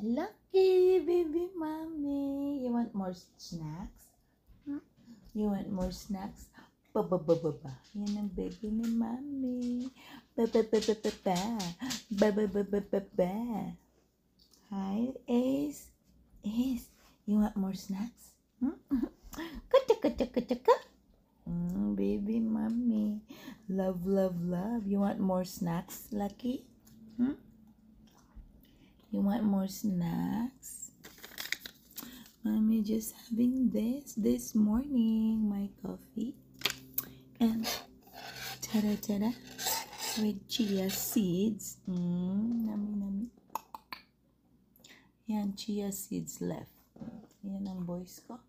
Lucky baby mommy. You want more snacks? You want more snacks? Ba. Yan ang baby ni mommy. Ba. Ba. Hi, Ace. Ace, you want more snacks? Ka. Baby mommy. Love. You want more snacks, Lucky? You want more snacks? Mommy just having this morning, my coffee. And tada, with chia seeds. Nami. Yan, chia seeds left. Yan ang boys ko.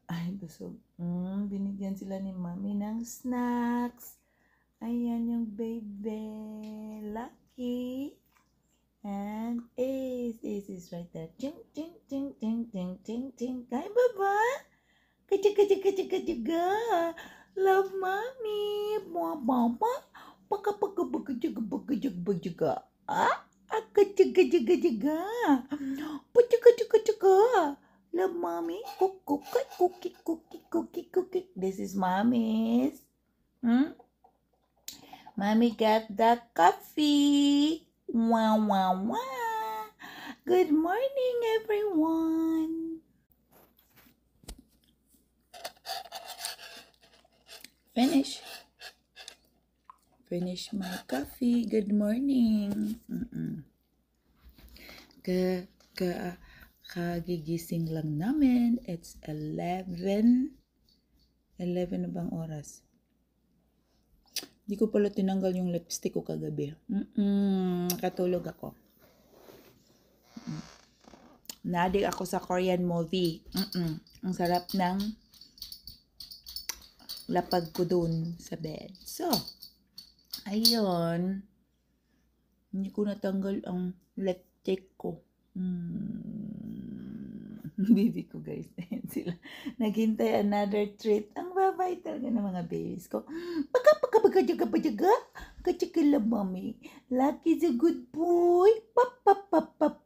Ay, busog. Binigyan sila ni Mami ng snacks. Ayan yung baby. Lucky. And Ace is right there. Ting. Hi, Baba. Kajaga. Love Mommy. Baba. Paka. Kajaga. Pajaga. Love Mommy. Cookie. This is Mommy's. Mommy got the coffee. Wow. Good morning, everyone. Finish my coffee. Good morning. Kagigising lang namin. It's 11. 11 na bang oras? Hindi ko pala tinanggal yung lipstick ko kagabi. Nakatulog ako. Nadig ako sa Korean movie. Ang sarap ng lapag ko dun sa bed. So, ayun. Hindi ko natanggal ang lipstick ko. Baby ko, guys. Ayan sila. Naghintay another treat. Ang babay talaga ng mga babies ko. Jaga. Kachikila, mommy. Lucky's a good boy. Pap.